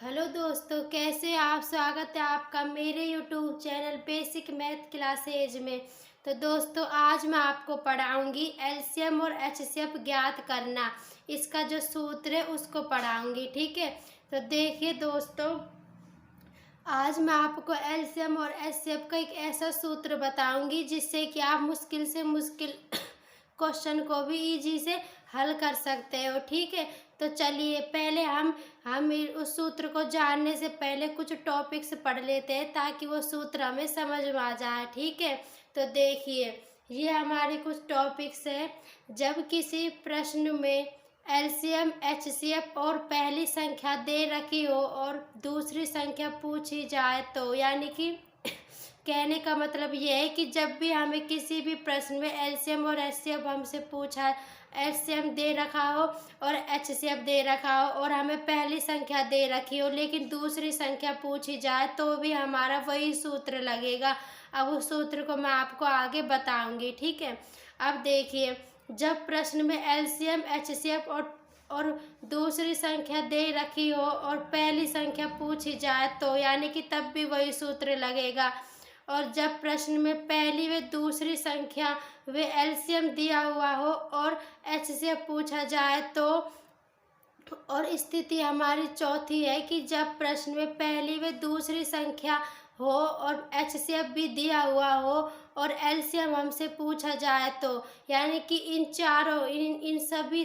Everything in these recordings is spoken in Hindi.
हेलो दोस्तों, कैसे आप? स्वागत है आपका मेरे YouTube channel basic math classes में। तो दोस्तों, आज मैं आपको पढ़ाऊंगी एलसीएम और एचसीएफ ज्ञात करना। इसका जो सूत्र है उसको पढ़ाऊंगी, ठीक है। तो देखिए दोस्तों, आज मैं आपको एलसीएम और एचसीएफ का एक ऐसा सूत्र बताऊंगी जिससे कि आप मुश्किल से मुश्किल क्वेश्चन को भी इजी से हल कर सकते हो, ठीक है। तो चलिए पहले हम उस सूत्र को जानने से पहले कुछ टॉपिक्स पढ़ लेते हैं ताकि वो सूत्र हमें समझ में आ जाए, ठीक है। तो देखिए, ये हमारे कुछ टॉपिक्स है। जब किसी प्रश्न में एलसीएम एचसीएफ और पहली संख्या दे रखी हो और दूसरी संख्या पूछी जाए तो, यानी कि कहने का मतलब ये है कि जब भी हमें किसी भी प्रश्न में एलसीएम और एचसीएफ हमसे पूछा, एलसीएम दे रखा हो और एचसीएफ दे रखा हो और हमें पहली संख्या दे रखी हो लेकिन दूसरी संख्या पूछी जाए तो भी हमारा वही सूत्र लगेगा। अब उस सूत्र को मैं आपको आगे बताऊंगी, ठीक है। अब देखिए, जब प्रश्न में एलसीएम एचसीएफ और दूसरी संख्या दे रखी हो और पहली संख्या पूछी जाए तो, यानी कि तब भी वही सूत्र लगेगा। और जब प्रश्न में पहली व दूसरी संख्या व एलसीएम दिया हुआ हो और एचसीएफ पूछा जाए तो, और स्थिति हमारी चौथी है कि जब प्रश्न में पहली व दूसरी संख्या हो और एचसीएफ भी दिया हुआ हो और एलसीएम हमसे पूछा जाए तो, यानी कि इन सभी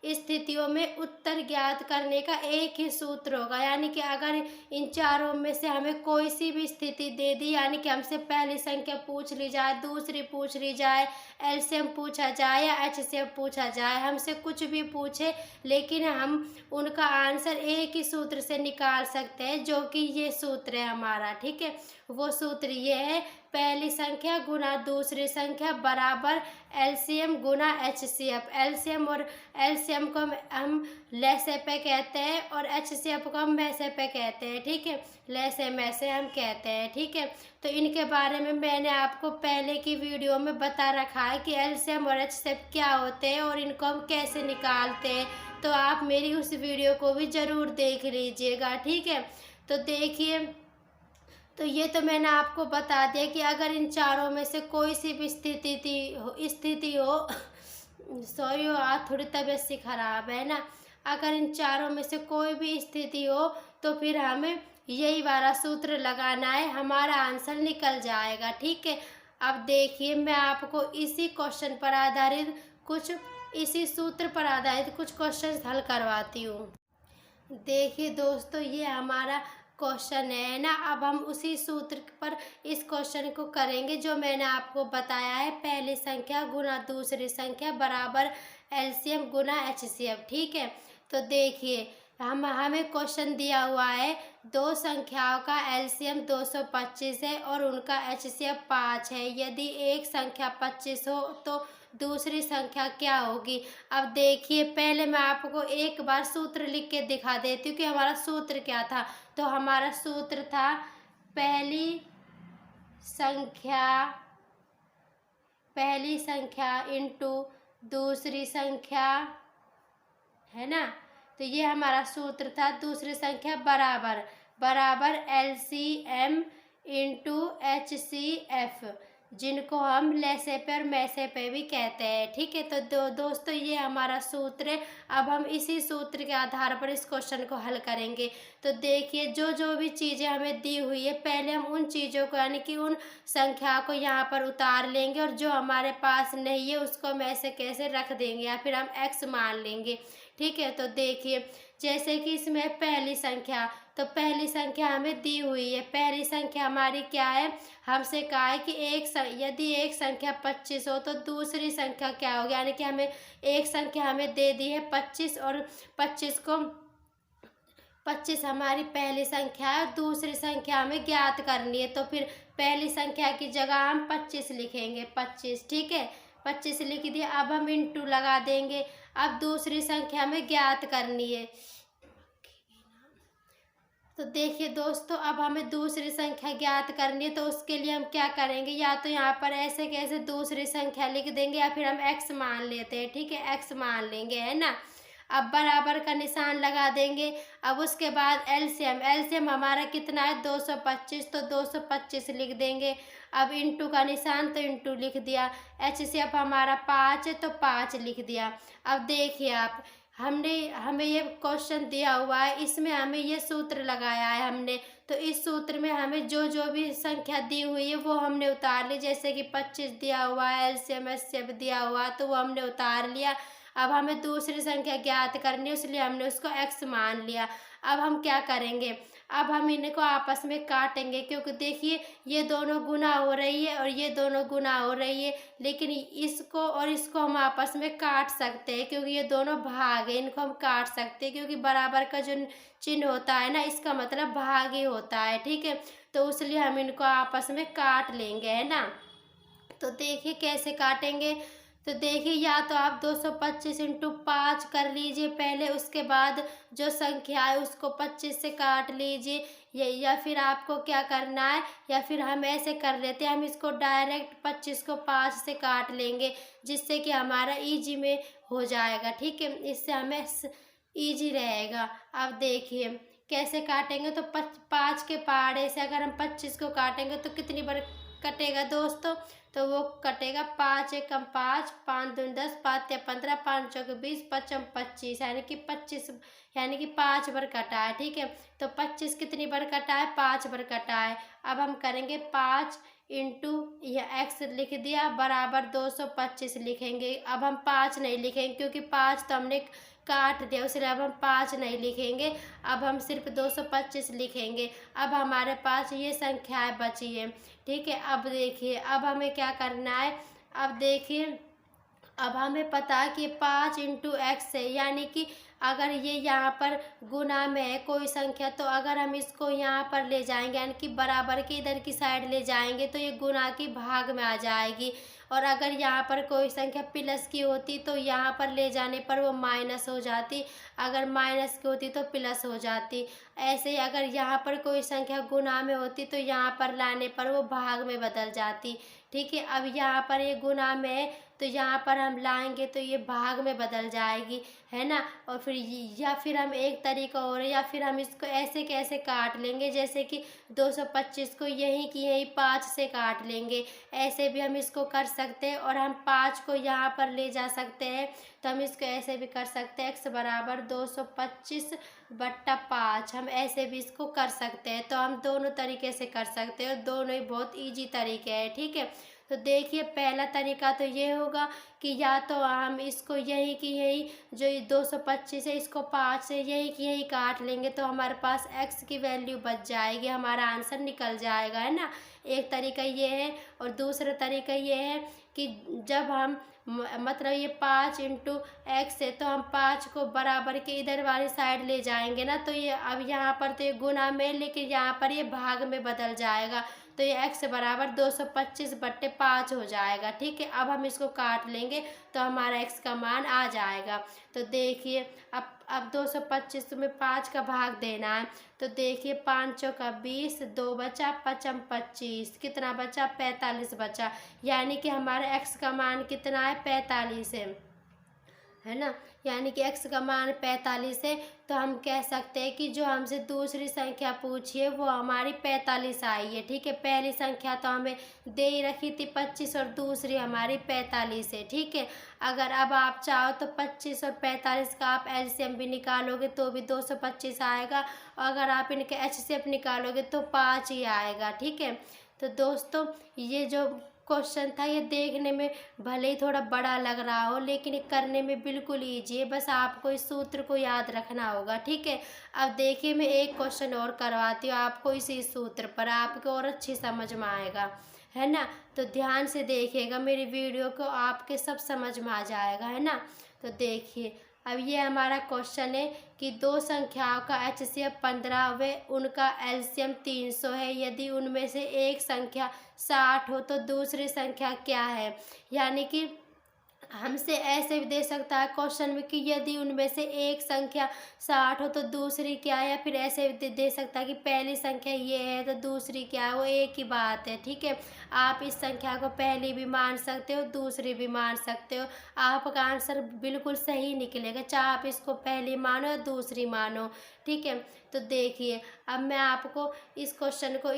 स्थितियों में उत्तर ज्ञात करने का एक ही सूत्र होगा। यानी कि अगर इन चारों में से हमें कोई सी भी स्थिति दे दी, यानी कि हमसे पहली संख्या पूछ ली जाए, दूसरी पूछ ली जाए, एलसीएम पूछा जाए या एचसीएफ पूछा जाए, हमसे कुछ भी पूछे लेकिन हम उनका आंसर एक ही सूत्र से निकाल सकते हैं, जो कि ये सूत्र है हमारा, ठीक है। वो सूत्र ये है, पहली संख्या गुना दूसरी संख्या बराबर एलसीएम गुना एचसीएफ। एलसीएम को हम लैसे पे कहते हैं और एचसीएफ को हम मैसे पे कहते हैं, ठीक है। लैसे मैसे हम कहते हैं, ठीक है। तो इनके बारे में मैंने आपको पहले की वीडियो में बता रखा है कि एलसीएम और एचसीएफ क्या होते हैं और इनको हम कैसे निकालते हैं। तो आप मेरी उस वीडियो को भी ज़रूर देख लीजिएगा, ठीक है। तो देखिए, तो ये तो मैंने आपको बता दिया कि अगर इन चारों में से कोई सी भी स्थिति हो सॉरी हो, आज थोड़ी तबीयत सी खराब है ना। अगर इन चारों में से कोई भी स्थिति हो तो फिर हमें यही वाला सूत्र लगाना है, हमारा आंसर निकल जाएगा, ठीक है। अब देखिए, मैं आपको इसी सूत्र पर आधारित कुछ क्वेश्चन हल करवाती हूँ। देखिए दोस्तों, ये हमारा क्वेश्चन है ना। अब हम उसी सूत्र पर इस क्वेश्चन को करेंगे जो मैंने आपको बताया है, पहली संख्या गुना दूसरी संख्या बराबर एलसीएम गुना एचसीएफ, ठीक है। तो देखिए, हमें क्वेश्चन दिया हुआ है, दो संख्याओं का एलसीएम 225 है और उनका एचसीएफ 5 है। यदि एक संख्या 25 हो तो दूसरी संख्या क्या होगी। अब देखिए, पहले मैं आपको एक बार सूत्र लिख के दिखा देती हूँ कि हमारा सूत्र क्या था। तो हमारा सूत्र था पहली संख्या इंटू दूसरी संख्या, है ना। तो ये हमारा सूत्र था, दूसरी संख्या बराबर एलसीएम इंटू एचसीएफ, जिनको हम लैसे पे और मैसे पे भी कहते हैं, ठीक है। तो दोस्तों, ये हमारा सूत्र है। अब हम इसी सूत्र के आधार पर इस क्वेश्चन को हल करेंगे। तो देखिए, जो भी चीज़ें हमें दी हुई है, पहले हम उन चीज़ों को, यानी कि उन संख्या को यहाँ पर उतार लेंगे और जो हमारे पास नहीं है उसको हम ऐसे कैसे रख देंगे या फिर हम एक्स मान लेंगे, ठीक है। तो देखिए, जैसे कि इसमें पहली संख्या, तो पहली संख्या हमें दी हुई है। पहली संख्या हमारी क्या है, हमसे कहा है कि यदि एक संख्या 25 हो तो दूसरी संख्या क्या होगी, यानी कि हमें एक संख्या हमें दे दी है 25 और 25 हमारी पहली संख्या है, दूसरी संख्या हमें ज्ञात करनी है। तो फिर पहली संख्या की जगह हम 25 लिखेंगे, 25, ठीक है। 25 लिख दिया। अब हम इंटू लगा देंगे। अब दूसरी संख्या हमें ज्ञात करनी है। तो देखिए दोस्तों, अब हमें दूसरी संख्या ज्ञात करनी है, तो उसके लिए हम क्या करेंगे, या तो यहाँ पर ऐसे कैसे दूसरी संख्या लिख देंगे या फिर हम एक्स मान लेते हैं, ठीक है। एक्स मान लेंगे, है ना। अब बराबर का निशान लगा देंगे। अब उसके बाद एलसीएम, एलसीएम हमारा कितना है 225, तो 225 लिख देंगे। अब इंटू का निशान, तो इंटू लिख दिया। एचसीएफ हमारा 5 है तो 5 लिख दिया। अब देखिए आप, हमें ये क्वेश्चन दिया हुआ है, इसमें हमें ये सूत्र लगाया है हमने, तो इस सूत्र में हमें जो जो भी संख्या दी हुई है वो हमने उतार ली। जैसे कि 25 दिया हुआ है, एलसीएम एचसीएफ दिया हुआ, तो वो हमने उतार लिया। अब हमें दूसरी संख्या ज्ञात करनी है, इसलिए हमने उसको x मान लिया। अब हम क्या करेंगे, अब हम इनको आपस में काटेंगे, क्योंकि देखिए ये दोनों गुना हो रही है और ये दोनों गुना हो रही है, लेकिन इसको और इसको हम आपस में काट सकते हैं क्योंकि ये दोनों भाग है, इनको हम काट सकते हैं क्योंकि बराबर का जो चिन्ह होता है ना, इसका मतलब भाग ही होता है। ठीक है, तो इसलिए हम इनको आपस में काट लेंगे, है ना। तो देखिए कैसे काटेंगे, तो देखिए या तो आप 225 इंटू 5 कर लीजिए पहले, उसके बाद जो संख्या है उसको 25 से काट लीजिए, या फिर आपको क्या करना है, या फिर हम ऐसे कर लेते हैं, हम इसको डायरेक्ट 25 को 5 से काट लेंगे, जिससे कि हमारा ईजी में हो जाएगा। ठीक है, इससे हमें ईजी रहेगा। अब देखिए कैसे काटेंगे, तो 5 के पहाड़े से अगर हम 25 को काटेंगे तो कितनी बार कटेगा दोस्तों, तो वो कटेगा 5 एकम 5, 5 दूनी 10, 5 या 15, 5 चौके 20, 5 25, यानी कि 25, यानी कि 5 बार कटा है। ठीक है, तो 25 कितनी बार कटा है, 5 बार कटा है। अब हम करेंगे 5 इंटू यह x लिख दिया बराबर 225 लिखेंगे। अब हम 5 नहीं लिखेंगे क्योंकि 5 तो हमने काट दिया, इसलिए अब हम 5 नहीं लिखेंगे, अब हम सिर्फ 225 लिखेंगे। अब हमारे पास ये संख्याएं बची है। ठीक है, अब देखिए अब हमें क्या करना है, अब देखिए अब हमें पता है कि 5 इंटू एक्स है, यानी कि अगर ये यहाँ पर गुना में है कोई संख्या, तो अगर हम इसको यहाँ पर ले जाएंगे यानी कि बराबर के इधर की साइड ले जाएंगे तो ये गुना की भाग में आ जाएगी। और अगर यहाँ पर कोई संख्या प्लस की होती तो यहाँ पर ले जाने पर वो माइनस हो जाती, अगर माइनस की होती तो प्लस हो जाती। ऐसे ही अगर यहाँ पर कोई संख्या गुना में होती तो यहाँ पर लाने पर वो भाग में बदल जाती। ठीक है, अब यहाँ पर ये गुना में है तो यहाँ पर हम लाएंगे तो ये भाग में बदल जाएगी, है ना। और फिर या फिर हम एक तरीका और है, या फिर हम इसको ऐसे कैसे काट लेंगे, जैसे कि 225 को यहीं की यहीं 5 से काट लेंगे, ऐसे भी हम इसको कर सकते हैं। और हम 5 को यहाँ पर ले जा सकते हैं, तो हम इसको ऐसे भी कर सकते हैं, x बराबर 225/5, हम ऐसे भी इसको कर सकते हैं। तो हम दोनों तरीके से कर सकते हैं और दोनों ही बहुत ईजी तरीके हैं। ठीक है, तो देखिए पहला तरीका तो ये होगा कि या तो हम इसको यहीं की यहीं जो 225 है इसको 5 से यहीं की यहीं काट लेंगे, तो हमारे पास x की वैल्यू बच जाएगी, हमारा आंसर निकल जाएगा, है ना। एक तरीका ये है। और दूसरा तरीका ये है कि जब हम मतलब ये 5 इंटू एक्स है तो हम 5 को बराबर के इधर वाली साइड ले जाएंगे ना, तो ये अब यहाँ पर तो ये गुना में, लेकिन यहाँ पर ये भाग में बदल जाएगा, तो ये x बराबर 225/5 हो जाएगा। ठीक है, अब हम इसको काट लेंगे तो हमारा x का मान आ जाएगा। तो देखिए अब 225 में 5 का भाग देना है, तो देखिए 5 चौका 20, 2 बचा, 5 25, कितना बचा, 45 बचा, यानी कि हमारा x का मान कितना है, 45 है ना, यानी कि x का मान 45 है। तो हम कह सकते हैं कि जो हमसे दूसरी संख्या पूछी है वो हमारी 45 आई है। ठीक है, पहली संख्या तो हमें दे ही रखी थी 25 और दूसरी हमारी 45 है। ठीक है, अगर अब आप चाहो तो 25 और 45 का आप एलसीएम भी निकालोगे तो भी 225 आएगा, और अगर आप इनके एचसीएफ निकालोगे तो 5 ही आएगा। ठीक है, तो दोस्तों ये जो क्वेश्चन था ये देखने में भले ही थोड़ा बड़ा लग रहा हो, लेकिन ये करने में बिल्कुल ईजी है, बस आपको इस सूत्र को याद रखना होगा। ठीक है, अब देखिए मैं एक क्वेश्चन और करवाती हूँ आपको इसी सूत्र पर, आपको और अच्छी समझ में आएगा, है ना। तो ध्यान से देखिएगा मेरी वीडियो को, आपके सब समझ में आ जाएगा, है ना। तो देखिए अब ये हमारा क्वेश्चन है कि दो संख्याओं का एचसीएफ 15 व उनका एलसीएम 300 है, यदि उनमें से एक संख्या 60 हो तो दूसरी संख्या क्या है। यानी कि हमसे ऐसे भी दे सकता है क्वेश्चन में कि यदि उनमें से एक संख्या 60 हो तो दूसरी क्या है, या फिर ऐसे भी दे सकता है कि पहली संख्या ये है तो दूसरी क्या है, वो एक ही बात है। ठीक है, आप इस संख्या को पहली भी मान सकते हो, दूसरी भी मान सकते हो, आपका आंसर बिल्कुल सही निकलेगा, चाहे आप इसको पहली मानो या दूसरी मानो। ठीक है, तो देखिए अब मैं आपको इस क्वेश्चन को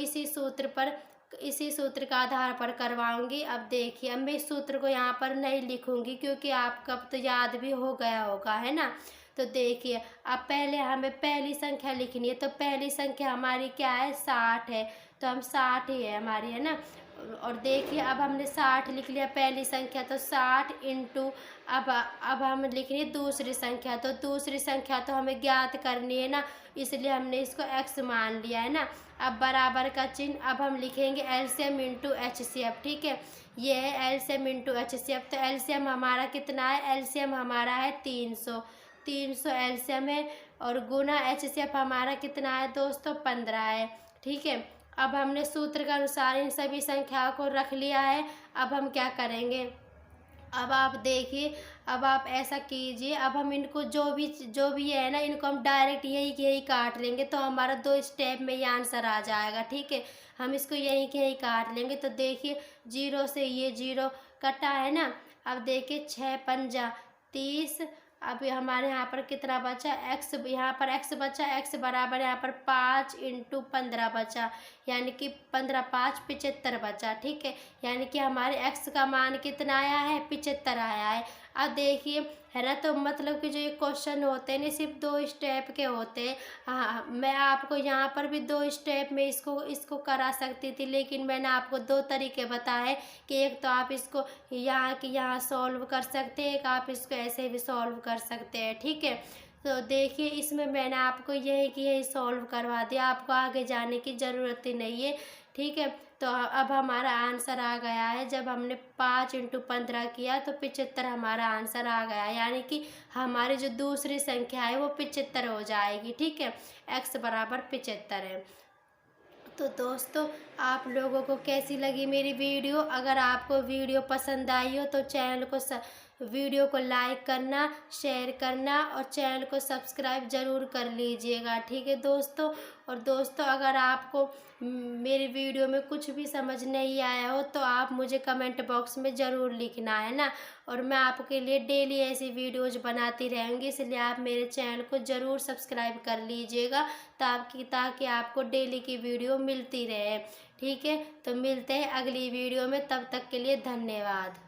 इसी सूत्र का आधार पर करवाऊंगी। अब देखिए, अब मैं इस सूत्र को यहाँ पर नहीं लिखूंगी क्योंकि आपका तो याद भी हो गया होगा, है ना। तो देखिए अब पहले हमें पहली संख्या लिखनी है, तो पहली संख्या हमारी क्या है, 60 है, तो हम 60 ही है हमारी, है ना। और देखिए अब हमने 60 लिख लिया पहली संख्या, तो 60 इंटू अब हम लिख रही है दूसरी संख्या, तो दूसरी संख्या तो हमें ज्ञात करनी है ना, इसलिए हमने इसको x मान लिया, है ना। अब बराबर का चिन्ह, अब हम लिखेंगे एलसीएम इंटू एचसीएफ। ठीक है, ये है एलसीएम इंटू एचसीएफ, तो एलसीएम हमारा कितना है, एलसीएम हमारा है 300 एलसीएम है, और गुना एचसीएफ हमारा कितना है दोस्तों, 15 है। ठीक है, अब हमने सूत्र के अनुसार इन सभी संख्याओं को रख लिया है। अब हम क्या करेंगे, अब आप देखिए, अब आप ऐसा कीजिए, अब हम इनको जो भी है ना, इनको हम डायरेक्ट यही काट लेंगे, तो हमारा 2 स्टेप में ये आंसर आ जाएगा। ठीक है, हम इसको यही काट लेंगे, तो देखिए 0 से ये 0 कटा है ना। अब देखिए 6 पंजा 30, अब हमारे यहाँ पर कितना बचा, x, यहाँ पर x बचा, x बराबर यहाँ पर 5 इंटू 15 बचा, यानी कि 15 5 75 बचा। ठीक है, यानी कि हमारे x का मान कितना आया है, 75 आया है। अब देखिए, है ना, तो मतलब कि जो ये क्वेश्चन होते हैं ना, सिर्फ 2 स्टेप के होते हैं। हाँ, मैं आपको यहाँ पर भी 2 स्टेप में इसको करा सकती थी, लेकिन मैंने आपको 2 तरीके बताए कि एक तो आप इसको यहाँ सॉल्व कर सकते हैं, एक आप इसको ऐसे भी सॉल्व कर सकते हैं। ठीक है, तो देखिए इसमें मैंने आपको यही सॉल्व करवा दिया, आपको आगे जाने की ज़रूरत ही नहीं है। ठीक है, तो अब हमारा आंसर आ गया है, जब हमने 5 इंटू 15 किया तो 75 हमारा आंसर आ गया, यानी कि हमारी जो दूसरी संख्या है वो 75 हो जाएगी। ठीक है, x बराबर 75 है। तो दोस्तों, आप लोगों को कैसी लगी मेरी वीडियो, अगर आपको वीडियो पसंद आई हो तो वीडियो को लाइक करना, शेयर करना और चैनल को सब्सक्राइब ज़रूर कर लीजिएगा। ठीक है दोस्तों, और दोस्तों अगर आपको मेरी वीडियो में कुछ भी समझ नहीं आया हो तो आप मुझे कमेंट बॉक्स में ज़रूर लिखना, है ना। और मैं आपके लिए डेली ऐसी वीडियोज़ बनाती रहूँगी, इसलिए आप मेरे चैनल को ज़रूर सब्सक्राइब कर लीजिएगा ताकि आपको डेली की वीडियो मिलती रहे। ठीक है, तो मिलते हैं अगली वीडियो में, तब तक के लिए धन्यवाद।